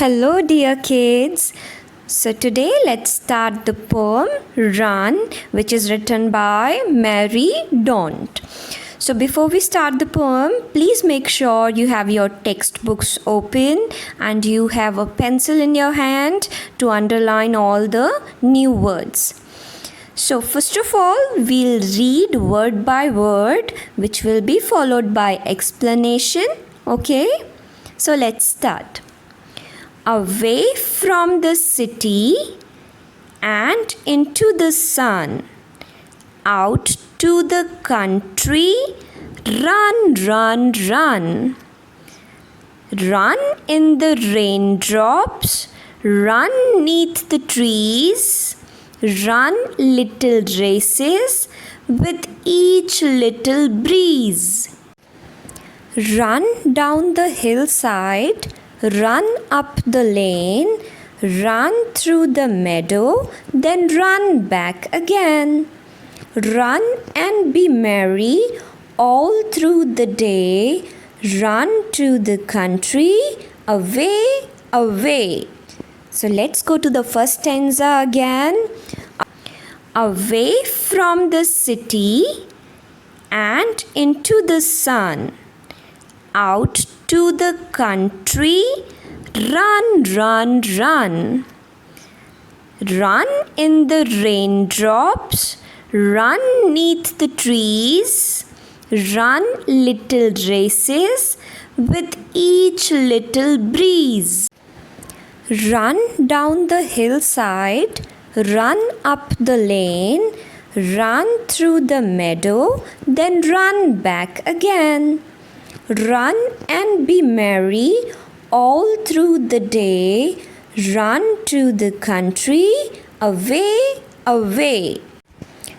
Hello, dear kids. So, today let's start the poem Run, which is written by Mary Daunt. So, before we start the poem, please make sure you have your textbooks open and you have a pencil in your hand to underline all the new words. So, first of all, we'll read word by word, which will be followed by explanation. Okay? So, let's start. Away from the city and into the sun, out to the country, run, run, run. Run in the raindrops, run neath the trees, run little races with each little breeze. Run down the hillside, run up the lane, run through the meadow, then run back again. Run and be merry all through the day, run to the country, away, away. So let's go to the first stanza again. Away from the city and into the sun, out to the country, run, run, run. Run in the raindrops, run neath the trees, run little races with each little breeze. Run down the hillside, run up the lane, run through the meadow, then run back again. Run and be merry all through the day, run to the country, away, away.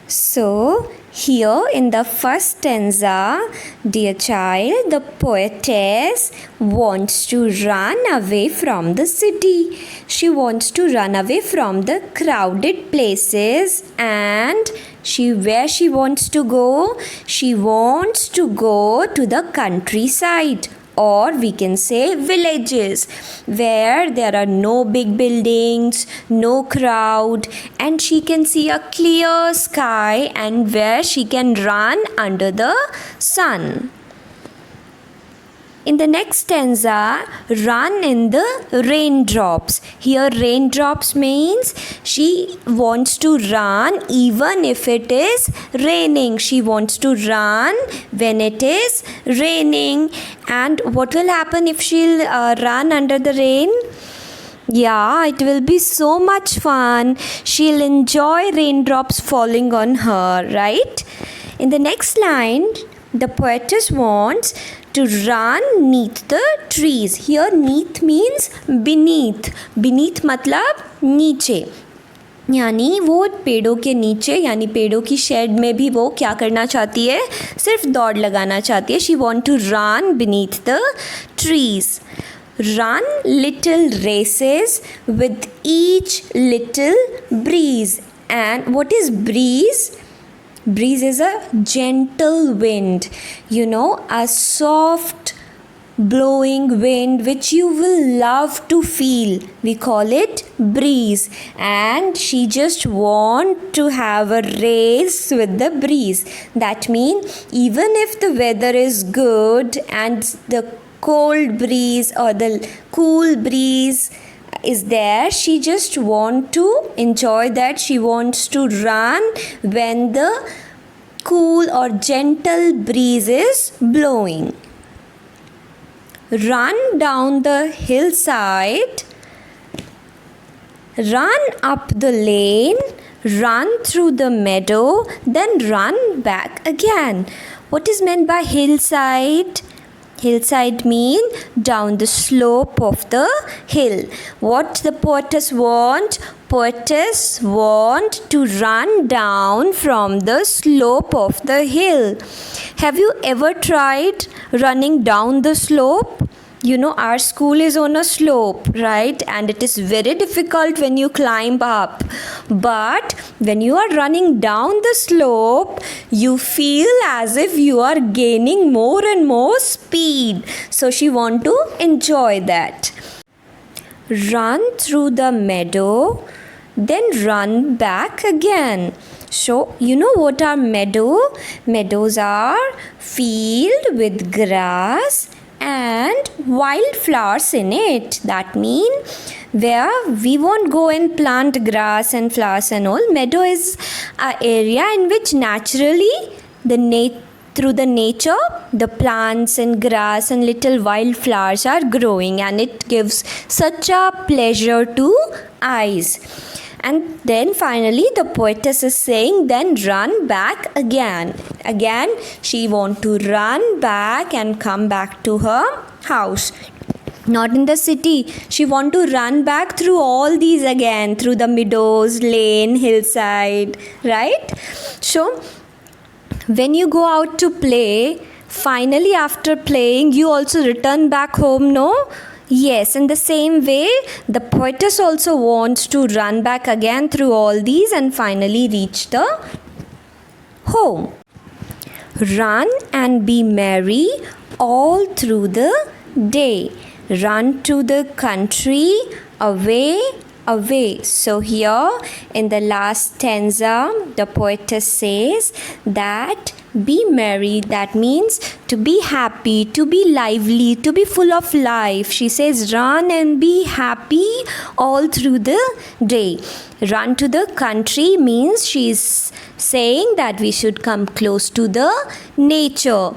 So, here in the first stanza, dear child, the poetess wants to run away from the city. She wants to run away from the crowded places and where she wants to go? She wants to go to the countryside, or we can say villages, where there are no big buildings, no crowd, and she can see a clear sky and where she can run under the sun. In the next stanza, run in the raindrops. Here raindrops means she wants to run even if it is raining. She wants to run when it is raining. And what will happen if she'll run under the rain? Yeah, it will be so much fun. She'll enjoy raindrops falling on her, right? In the next line, the poetess wants to run neath the trees. Here neath means beneath. Beneath मतलब नीचे, यानी वो पेड़ों के नीचे, यानी पेड़ों की शेड में भी वो क्या करना चाहती है? सिर्फ दौड़ लगाना चाहती है. She want to run beneath the trees. Run little races with each little breeze. And what is breeze? Breeze is a gentle wind, a soft blowing wind which you will love to feel. We call it breeze. And she just want to have a race with the breeze. That means even if the weather is good and the cold breeze or the cool breeze is there, she just want to enjoy that. She wants to run when the cool or gentle breeze is blowing. Run down the hillside, run up the lane, run through the meadow, then run back again. What is meant by hillside? Hillside mean down the slope of the hill. What the poetess want? Poetess want to run down from the slope of the hill. Have you ever tried running down the slope? Our school is on a slope, right? And it is very difficult when you climb up. But when you are running down the slope, you feel as if you are gaining more and more speed. So she want to enjoy that. run through the meadow, then run back again. So, you know what are meadow? Meadows are field with grass and wildflowers in it. That means where we won't go and plant grass and flowers and all. Meadow is an area in which naturally through the nature, the plants and grass and little wildflowers are growing, and it gives such a pleasure to eyes. And then finally the poetess is saying, then run back again. Again she want to run back and come back to her house. Not in the city. She want to run back through all these again, through the meadows, lane, hillside, right? So when you go out to play, finally after playing you also return back home, no? Yes, in the same way the poetess also wants to run back again through all these and finally reach the home. Run and be merry all through the day. Run to the country, away, away. So here in the last stanza, the poetess says that be merry. That means to be happy, to be lively, to be full of life. She says run and be happy all through the day. Run to the country means she's saying that we should come close to the nature,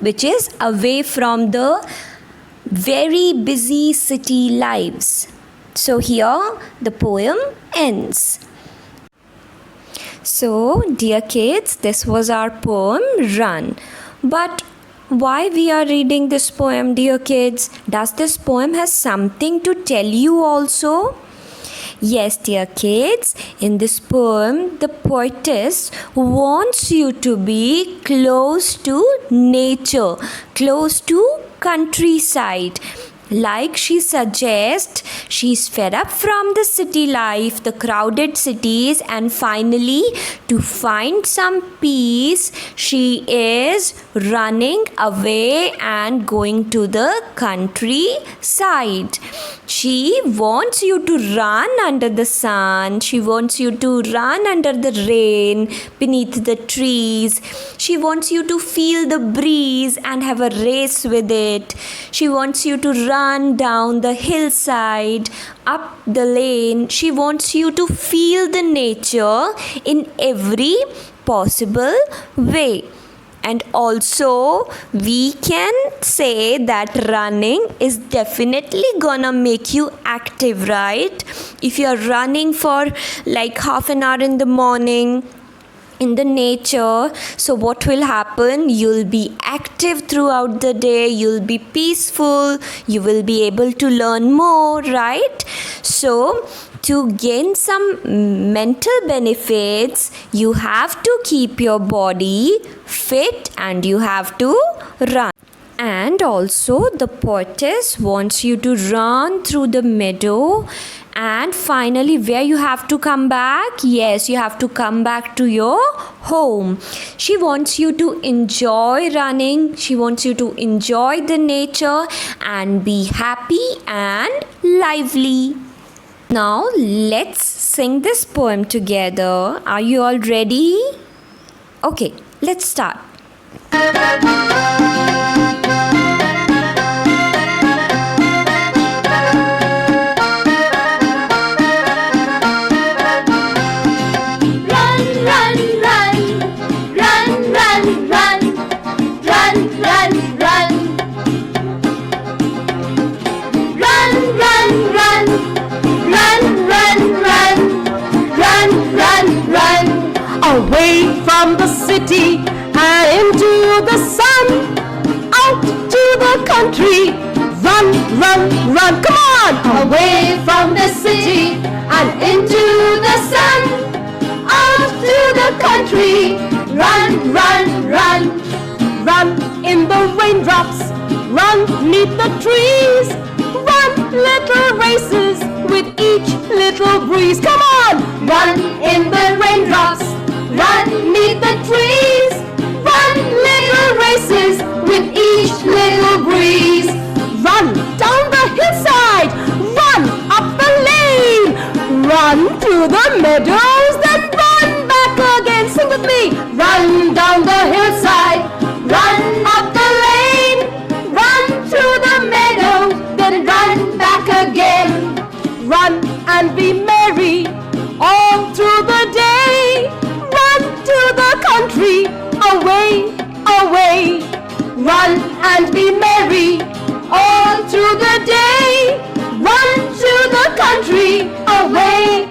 which is away from the very busy city lives. So here the poem ends. So dear kids, this was our poem Run. But why we are reading this poem, dear kids? Does this poem has something to tell you also? Yes, dear kids, in this poem, the poetess wants you to be close to nature, close to countryside. Like she suggests, she's fed up from the city life, the crowded cities, and finally, to find some peace, she is running away and going to the countryside. She wants you to run under the sun. She wants you to run under the rain, beneath the trees. She wants you to feel the breeze and have a race with it. She wants you to run down the hillside, up the lane. She wants you to feel the nature in every possible way. And also, we can say that running is definitely gonna make you active, right? If you're running for like half an hour in the morning in the nature, so what will happen? You'll be active throughout the day, you'll be peaceful, you will be able to learn more, right? So to gain some mental benefits, you have to keep your body fit and you have to run. And also the poetess wants you to run through the meadow, and finally where you have to come back? Yes, you have to come back to your home. She wants you to enjoy running. She wants you to enjoy the nature and be happy and lively. Now let's sing this poem together. Are you all ready? Okay, let's start. Away from the city and into the sun, out to the country, run, run, run, come on! Away from the city and into the sun, out to the country, run, run, run. Run in the raindrops, run neath the trees, run little races with each little breeze. Come on! Run in the raindrops, run neath the trees, run little races with each little breeze. Run down the hillside, run Run through the meadows, then run back again. Sing with me. Run down the hillside, run up the lane, run through the meadow, then run back again. Run and be merry all through the day. Run to the country, away, away. Run and be merry all through the day. Run to the country, away,